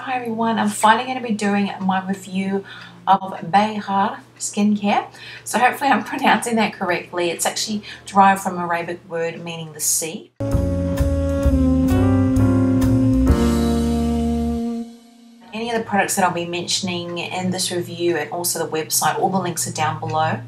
Hi everyone, I'm finally going to be doing my review of Bahar Skincare. So hopefully I'm pronouncing that correctly. It's actually derived from an Arabic word meaning the sea. Any of the products that I'll be mentioning in this review and also the website, all the links are down below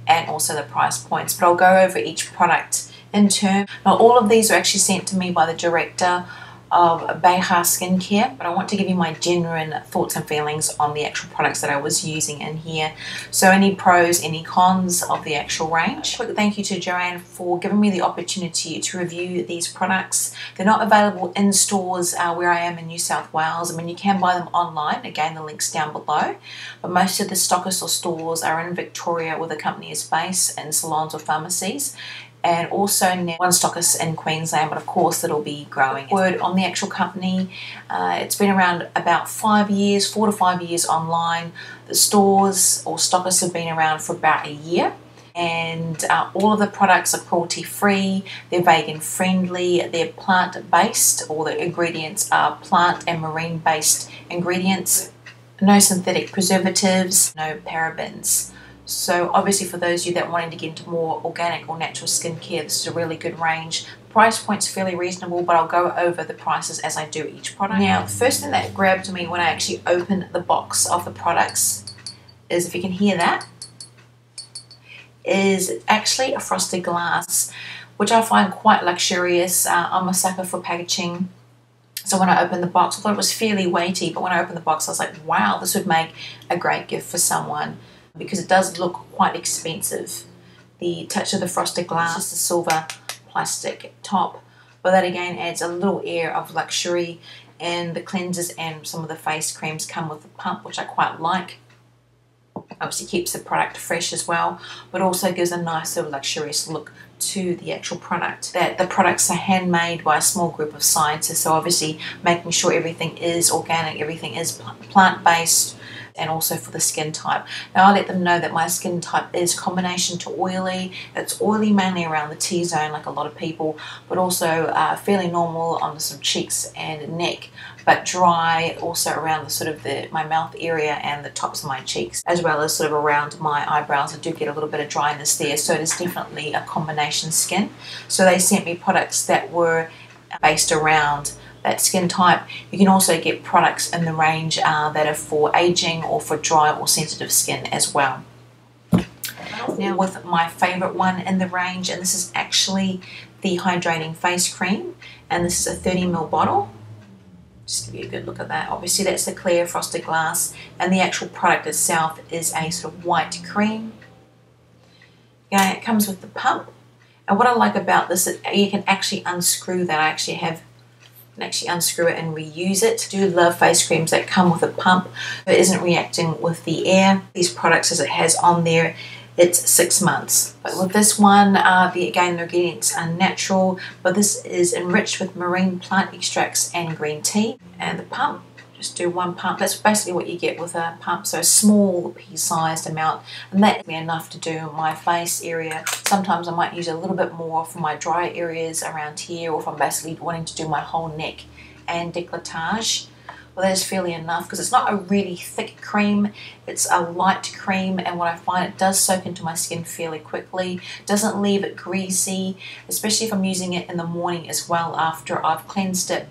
and also the price points. But I'll go over each product in turn. Now all of these are actually sent to me by the director of Bahar Skincare, but I want to give you my genuine thoughts and feelings on the actual products that I was using in here. So any pros, any cons of the actual range. Quick thank you to Joanne for giving me the opportunity to review these products. They're not available in stores where I am in New South Wales. I mean, you can buy them online, again the link's down below, but most of the stockists or stores are in Victoria where the company is based, in salons or pharmacies. And also now one stockist in Queensland, but of course it'll be growing. Word on the actual company, it's been around about 5 years, 4 to 5 years online. The stores or stockists have been around for about a year. And all of the products are cruelty free, they're vegan friendly, they're plant based, or the ingredients are plant and marine based ingredients. No synthetic preservatives, no parabens. So obviously for those of you that wanting to get into more organic or natural skincare, this is a really good range. Price point's fairly reasonable, but I'll go over the prices as I do each product. Now, the first thing that grabbed me when I actually opened the box of the products is, if you can hear that, is actually a frosted glass, which I find quite luxurious. I'm a sucker for packaging. So when I opened the box, I thought it was fairly weighty, but when I opened the box, I was like, wow, this would make a great gift for someone, because it does look quite expensive. The touch of the frosted glass, just a silver plastic top, but that again adds a little air of luxury. And the cleansers and some of the face creams come with a pump, which I quite like. Obviously keeps the product fresh as well, but also gives a nice little luxurious look to the actual product. That the products are handmade by a small group of scientists, so obviously making sure everything is organic, everything is plant-based, and also for the skin type. Now I let them know that my skin type is combination to oily. It's oily mainly around the T-zone like a lot of people, but also fairly normal on the sort of cheeks and neck, but dry also around the sort of my mouth area and the tops of my cheeks, as well as sort of around my eyebrows. I do get a little bit of dryness there, so it is definitely a combination skin. So they sent me products that were based around that skin type. You can also get products in the range that are for aging or for dry or sensitive skin as well. Now with my favorite one in the range, and this is actually the Hydrating Face Cream, and this is a 30ml bottle. Just give you a good look at that. Obviously that's the clear frosted glass, and the actual product itself is a sort of white cream. Okay, it comes with the pump, and what I like about this is you can actually unscrew that. I actually have unscrew it and reuse it. I do love face creams that come with a pump. It isn't reacting with the air. These products, as it has on there, it's 6 months. But with this one, again, the ingredients are natural, but this is enriched with marine plant extracts and green tea. And the pump, just do one pump. That's basically what you get with a pump, so a small pea-sized amount, and that's enough to do my face area. Sometimes I might use a little bit more for my dry areas around here, or if I'm basically wanting to do my whole neck and décolletage. Well, that is fairly enough, because it's not a really thick cream, it's a light cream, and what I find, it does soak into my skin fairly quickly. Doesn't leave it greasy, especially if I'm using it in the morning as well after I've cleansed it.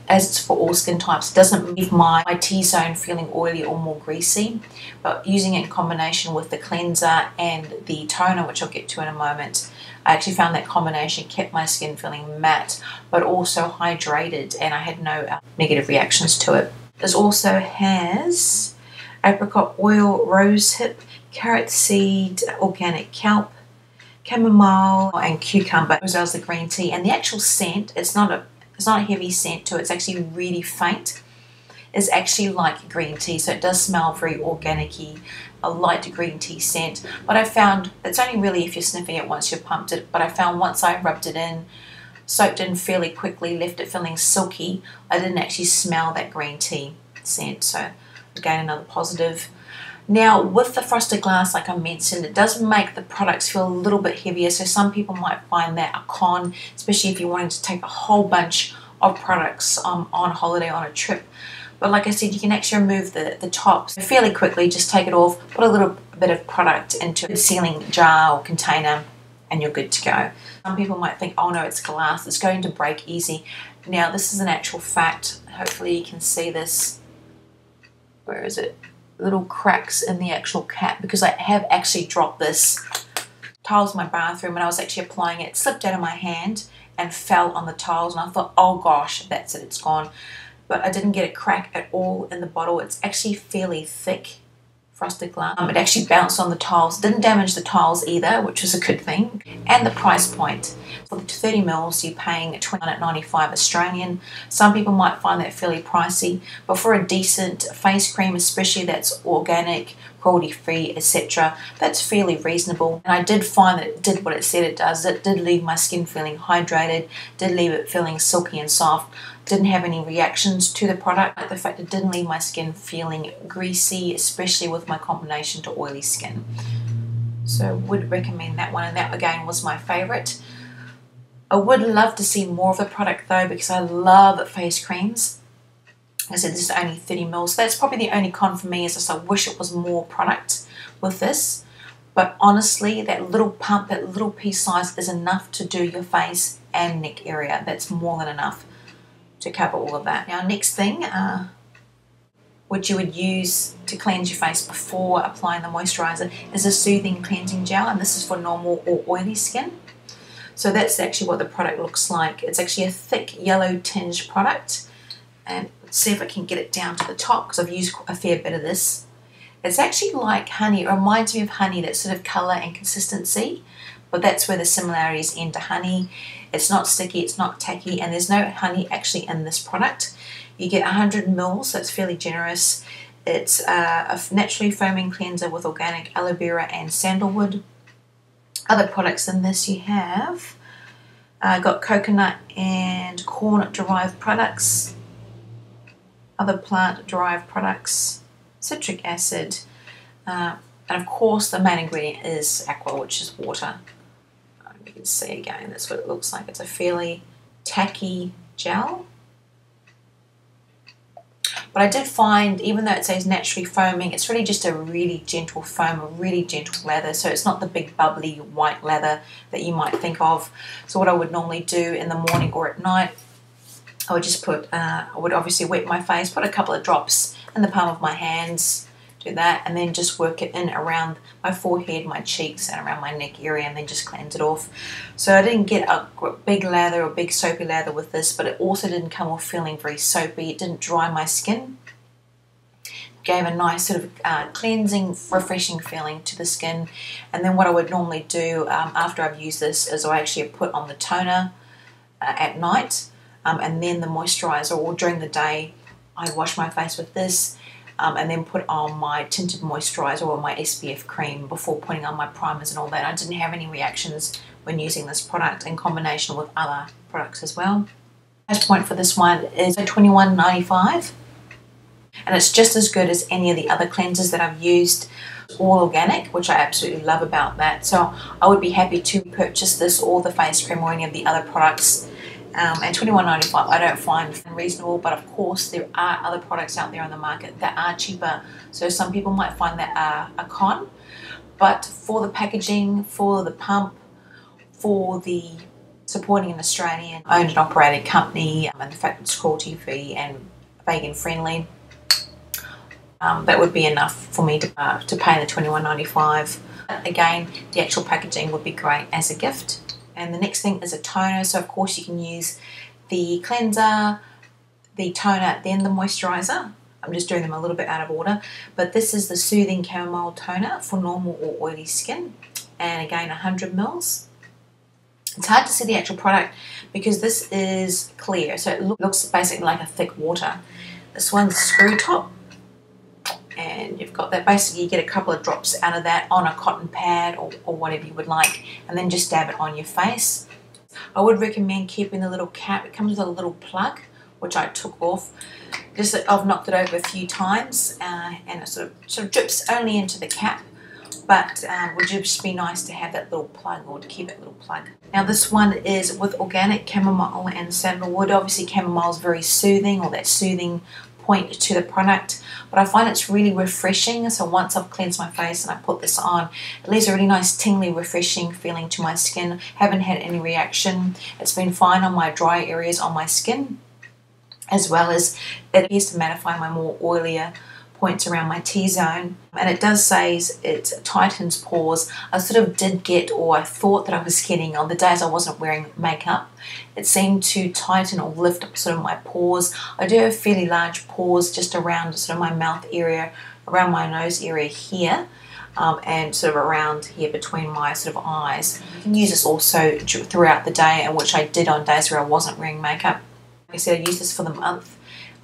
As it's for all skin types, it doesn't leave my T-zone feeling oily or more greasy, but using it in combination with the cleanser and the toner, which I'll get to in a moment, I actually found that combination kept my skin feeling matte but also hydrated, and I had no negative reactions to it. This also has apricot oil, rosehip, carrot seed, organic kelp, chamomile and cucumber, as well as the green tea. And the actual scent, it's not a heavy scent to it, it's actually really faint. It's actually like green tea, so it does smell very organic-y, a light green tea scent. But I found it's only really if you're sniffing it once you've pumped it, but I found once I rubbed it in, soaked in fairly quickly, left it feeling silky, I didn't actually smell that green tea scent, so again another positive. Now with the frosted glass, like I mentioned, it does make the products feel a little bit heavier, so some people might find that a con, especially if you're wanting to take a whole bunch of products on holiday, on a trip. But like I said, you can actually remove the top fairly quickly. Just take it off, put a little bit of product into a sealing jar or container, and you're good to go. Some people might think, oh no, it's glass, it's going to break easy. Now this is an actual fact. Hopefully you can see this. Where is it? Little cracks in the actual cap, because I have actually dropped this tiles in my bathroom and I was actually applying it, slipped out of my hand and fell on the tiles, and I thought, oh gosh, that's it, it's gone. But I didn't get a crack at all in the bottle. It's actually fairly thick frosted glass. It actually bounced on the tiles, didn't damage the tiles either, which was a good thing. And the price point. For the 30 mils, you're paying $29.95 Australian. Some people might find that fairly pricey, but for a decent face cream, especially that's organic, cruelty-free, etc., that's fairly reasonable. And I did find that it did what it said it does. It did leave my skin feeling hydrated, did leave it feeling silky and soft. Didn't have any reactions to the product. Like the fact it didn't leave my skin feeling greasy, especially with my combination to oily skin. So would recommend that one, and that again was my favorite. I would love to see more of the product though, because I love face creams. I said this is only 30 mils, so that's probably the only con for me, is just I wish it was more product with this. But honestly, that little pump, that little piece size is enough to do your face and neck area. That's more than enough to cover all of that. Now next thing, which you would use to cleanse your face before applying the moisturizer, is a Soothing Cleansing Gel, and this is for normal or oily skin. So that's actually what the product looks like. It's actually a thick yellow tinge product, and let's see if I can get it down to the top, because I've used a fair bit of this. It's actually like honey. It reminds me of honey, that sort of colour and consistency, but that's where the similarities end to honey. It's not sticky, it's not tacky, and there's no honey actually in this product. You get 100 mils, so it's fairly generous. It's a naturally foaming cleanser with organic aloe vera and sandalwood. Other products in this you have got coconut and corn derived products, other plant derived products, citric acid, and of course the main ingredient is aqua, which is water. You can see again, that's what it looks like. It's a fairly tacky gel. But I did find, even though it says naturally foaming, it's really just a really gentle foam, a really gentle lather. So it's not the big bubbly white lather that you might think of. So what I would normally do in the morning or at night, I would just put, I would obviously wet my face, put a couple of drops in the palm of my hands, do that, and then just work it in around my forehead, my cheeks, and around my neck area, and then just cleanse it off. So I didn't get a big lather or big soapy lather with this, but it also didn't come off feeling very soapy. It didn't dry my skin. Gave a nice sort of cleansing, refreshing feeling to the skin. And then what I would normally do after I've used this is I actually put on the toner at night, and then the moisturizer, or during the day I wash my face with this, and then put on my tinted moisturizer or my SPF cream before putting on my primers and all that. I didn't have any reactions when using this product in combination with other products as well. Price point for this one is $21.95, and it's just as good as any of the other cleansers that I've used, all organic, which I absolutely love about that. So I would be happy to purchase this or the face cream or any of the other products. And $21.95 I don't find reasonable, but of course there are other products out there on the market that are cheaper, so some people might find that a con. But for the packaging, for the pump, for the supporting an Australian owned and operated company, and the fact it's cruelty free and vegan friendly, that would be enough for me to pay the $21.95. Again, the actual packaging would be great as a gift. And the next thing is a toner. So of course you can use the cleanser, the toner, then the moisturizer. I'm just doing them a little bit out of order. But this is the Soothing Chamomile Toner for normal or oily skin. And again, 100 mils. It's hard to see the actual product because this is clear. So it looks basically like a thick water. This one's screw top. And you've got that, basically you get a couple of drops out of that on a cotton pad or whatever you would like, and then just dab it on your face. I would recommend keeping the little cap. It comes with a little plug, which I took off. Just I've knocked it over a few times, and it sort of drips only into the cap, but would just be nice to have that little plug, or to keep that little plug. Now this one is with organic chamomile and sandalwood. Obviously chamomile is very soothing, or that soothing point to the product, but I find it's really refreshing. So once I've cleansed my face and I put this on, it leaves a really nice tingly, refreshing feeling to my skin. Haven't had any reaction. It's been fine on my dry areas on my skin, as well as it appears to mattify my more oilier points around my T-zone. And it does say it tightens pores. I sort of did get, or I thought that I was getting, on the days I wasn't wearing makeup, it seemed to tighten or lift up sort of my pores. I do have fairly large pores just around sort of my mouth area, around my nose area here, and sort of around here between my sort of eyes. You can use this also throughout the day, and which I did on days where I wasn't wearing makeup. Like I said, I used this for the month.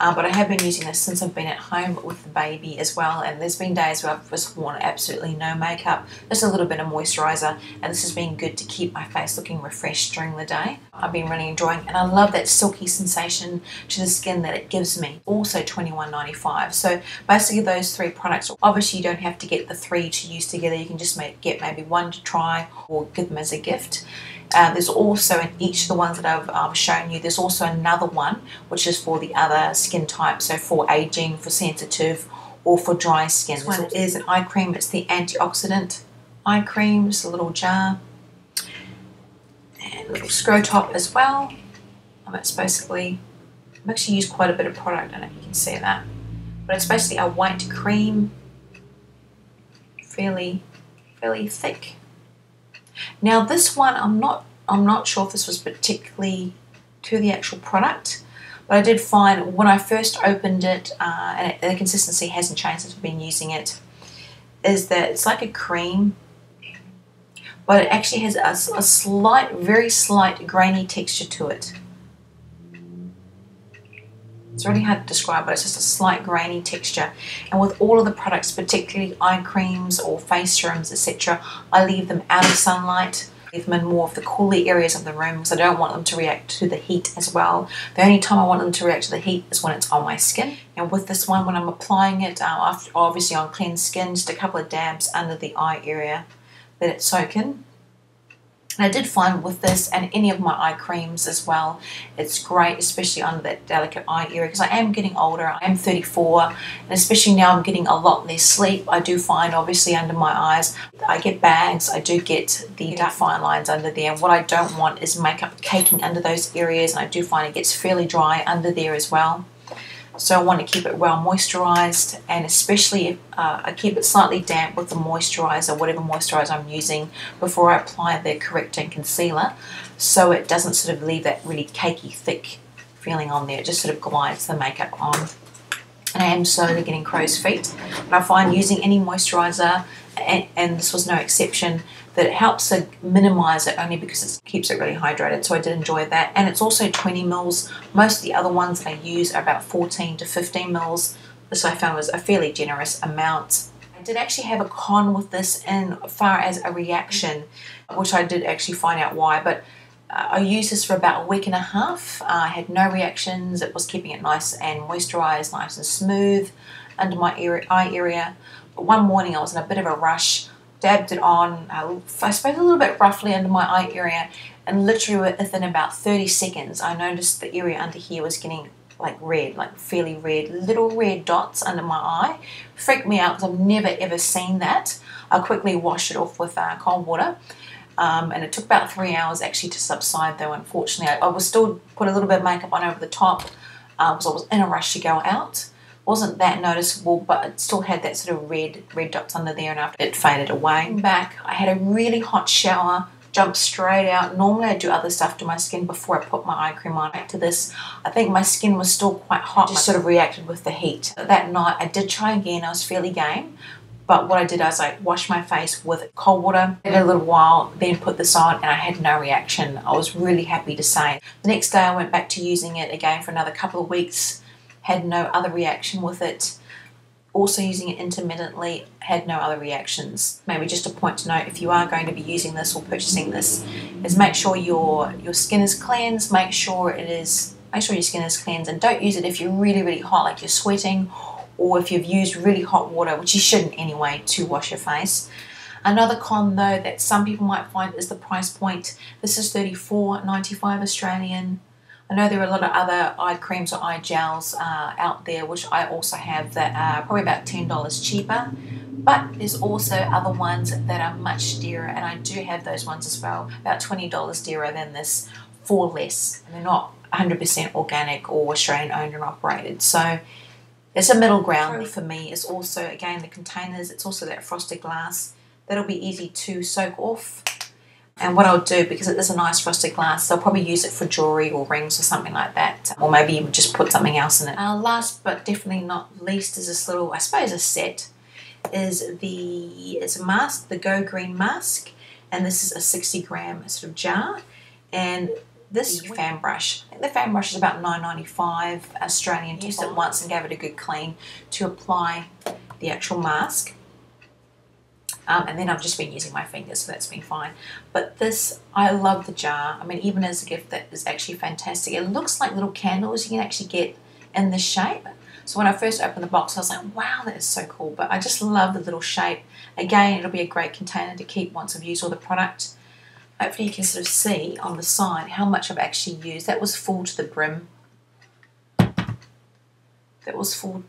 But I have been using this since I've been at home with the baby as well, and there's been days where I've just worn absolutely no makeup, just a little bit of moisturiser, and this has been good to keep my face looking refreshed during the day. I've been really enjoying, and I love that silky sensation to the skin that it gives me. Also $21.95. So basically those three products. Obviously you don't have to get the three to use together. You can just get maybe one to try or give them as a gift. There's also, in each of the ones that I've shown you, there's also another one which is for the other skin types, so for aging, for sensitive, or for dry skin. This one is an eye cream. It's the Antioxidant Eye Cream, just a little jar, and a little screw top as well. It's basically, I've actually used quite a bit of product in it, you can see that. But it's basically a white cream, fairly thick. Now this one, I'm not sure if this was particularly to the actual product, but I did find when I first opened it, and the consistency hasn't changed since I've been using it, is that it's like a cream, but it actually has a slight, very slight grainy texture to it. It's really hard to describe, but it's just a slight grainy texture. And with all of the products, particularly eye creams or face serums, etc., I leave them out of sunlight. Leave them in more of the cooler areas of the room because I don't want them to react to the heat as well. The only time I want them to react to the heat is when it's on my skin. And with this one, when I'm applying it, obviously on cleansed skin, just a couple of dabs under the eye area, let it soak in. And I did find with this and any of my eye creams as well, it's great, especially under that delicate eye area, because I am getting older. I am 34, and especially now I'm getting a lot less sleep. I do find, obviously, under my eyes, I get bags. I do get the dark fine lines under there. And what I don't want is makeup caking under those areas, and I do find it gets fairly dry under there as well. So I want to keep it well moisturized, and especially if I keep it slightly damp with the moisturizer, whatever moisturizer I'm using, before I apply the correcting concealer, so it doesn't sort of leave that really cakey thick feeling on there. It just sort of glides the makeup on. And I am slowly getting crow's feet, but I find using any moisturizer, and this was no exception, that it helps to minimize it only because it keeps it really hydrated. So I did enjoy that. And it's also 20 mils. Most of the other ones that I use are about 14 to 15 mils. This I found was a fairly generous amount. I did actually have a con with this in far as a reaction, which I did actually find out why. But I used this for about a week and a half. I had no reactions. It was keeping it nice and moisturized, nice and smooth under my eye area. But one morning I was in a bit of a rush, dabbed it on, I suppose a little bit roughly under my eye area, and literally within about 30 seconds I noticed the area under here was getting like red, like fairly red, little red dots under my eye. Freaked me out because I've never ever seen that. I quickly washed it off with cold water, and it took about 3 hours actually to subside though, unfortunately. I was still put a little bit of makeup on over the top because I was in a rush to go out. Wasn't that noticeable, but it still had that sort of red dots under there, and after it faded away. Back, I had a really hot shower, jumped straight out. Normally I do other stuff to my skin before I put my eye cream on. Back to this, I think my skin was still quite hot, just sort of reacted with the heat. That night I did try again. I was fairly game, but what I did is I washed my face with cold water, did a little while, then put this on, and I had no reaction. I was really happy to say. The next day I went back to using it again for another couple of weeks. Had no other reaction with it. Also using it intermittently, had no other reactions. Maybe just a point to note, if you are going to be using this or purchasing this, is make sure your skin is cleansed. Make sure your skin is cleansed, and don't use it if you're really hot, like you're sweating, or if you've used really hot water, which you shouldn't anyway, to wash your face. Another con though that some people might find is the price point. This is $34.95 Australian. I know there are a lot of other eye creams or eye gels out there, which I also have, that are probably about $10 cheaper. But there's also other ones that are much dearer, and I do have those ones as well, about $20 dearer than this for less. And they're not 100% organic or Australian owned and operated. So it's a middle ground for me. It's also, again, the containers. It's also that frosted glass. That'll be easy to soak off. And what I'll do, because it is a nice frosted glass, I'll probably use it for jewelry or rings or something like that. Or maybe even just put something else in it. Last but definitely not least is this little, I suppose, a set. It's a mask, the Go Green mask. And this is a 60-gram sort of jar. And this fan brush, I think the fan brush is about $9.95 Australian. Used it once and gave it a good clean to apply the actual mask. And then I've just been using my fingers, so that's been fine. But this, I love the jar. I mean, even as a gift, that is actually fantastic. It looks like little candles you can actually get in this shape. So when I first opened the box, I was like, wow, that is so cool. But I just love the little shape. Again, it'll be a great container to keep once I've used all the product. Hopefully you can sort of see on the side how much I've actually used. That was full to the brim. That was full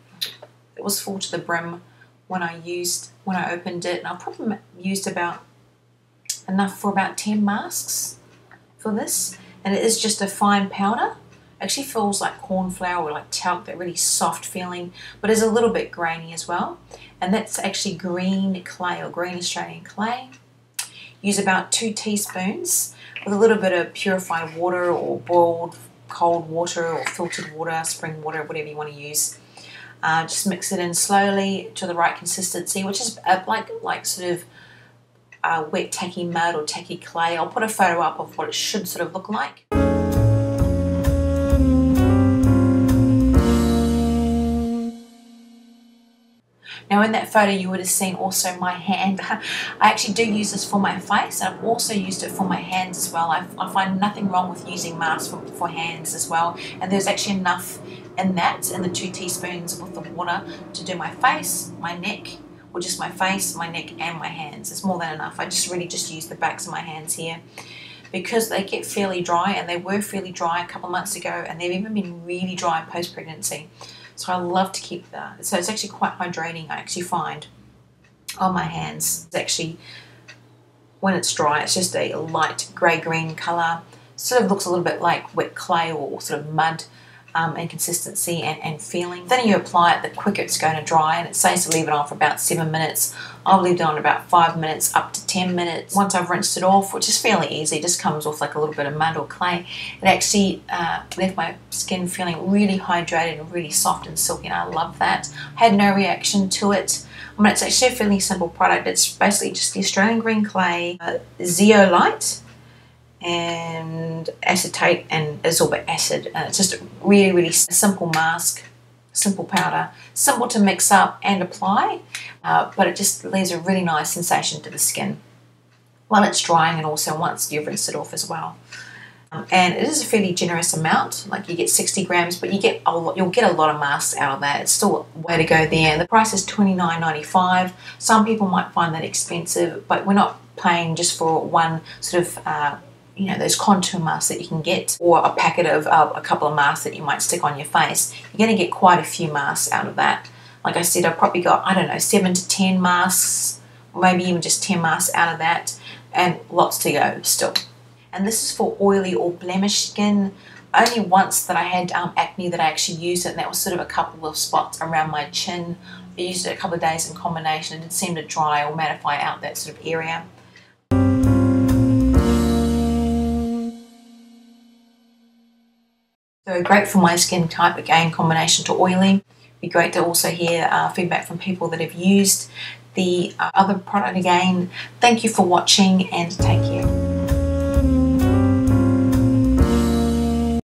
to the brim when I opened it. And I probably used about enough for about 10 masks for this. And it is just a fine powder. It actually feels like corn flour or like talc, that really soft feeling, but it's a little bit grainy as well. And that's actually green clay or green Australian clay. Use about 2 teaspoons with a little bit of purified water or boiled cold water or filtered water, spring water, whatever you want to use. Just mix it in slowly to the right consistency, which is like sort of wet tacky mud or tacky clay. I'll put a photo up of what it should sort of look like. Now in that photo you would have seen also my hand. I actually do use this for my face, and I've also used it for my hands as well. I find nothing wrong with using masks for hands as well, and there's actually enough in the 2 teaspoons with the water to do my face, my neck, or just my face, my neck and my hands. It's more than enough. I really just use the backs of my hands here because they get fairly dry, and they were fairly dry a couple of months ago, and they've even been really dry post-pregnancy. So I love to keep that. So it's actually quite hydrating, I actually find, on my hands. It's actually, when it's dry, it's just a light grey-green colour. Sort of looks a little bit like wet clay or sort of mud in consistency and feeling. Then you apply it, the quicker it's going to dry, and it says to leave it on for about 7 minutes. I'll leave it on about 5 minutes up to 10 minutes. Once I've rinsed it off, which is fairly easy, it just comes off like a little bit of mud or clay, it actually left my skin feeling really hydrated and really soft and silky, and I love that. I had no reaction to it. I mean, it's actually a fairly simple product. It's basically just the Australian green clay, zeolite, and acetate and ascorbic acid, and it's just a really simple mask, simple powder, simple to mix up and apply, but it just leaves a really nice sensation to the skin while it's drying, and also once you've rinsed it off as well. And it is a fairly generous amount, like you get 60 grams, but you'll get a lot of masks out of that. It's still a way to go there. The price is $29.95. Some people might find that expensive, but we're not paying just for one sort of those contour masks that you can get, or a packet of a couple of masks that you might stick on your face. You're going to get quite a few masks out of that. Like I said, I've probably got, I don't know, 7 to 10 masks, or maybe even just 10 masks out of that, and lots to go still. And this is for oily or blemished skin. Only once that I had acne that I actually used it, and that was sort of a couple of spots around my chin. I used it a couple of days in combination, and it seemed to dry or mattify out that sort of area. So great for my skin type, again, combination to oily. Be great to also hear feedback from people that have used the other product again. Thank you for watching, and take care.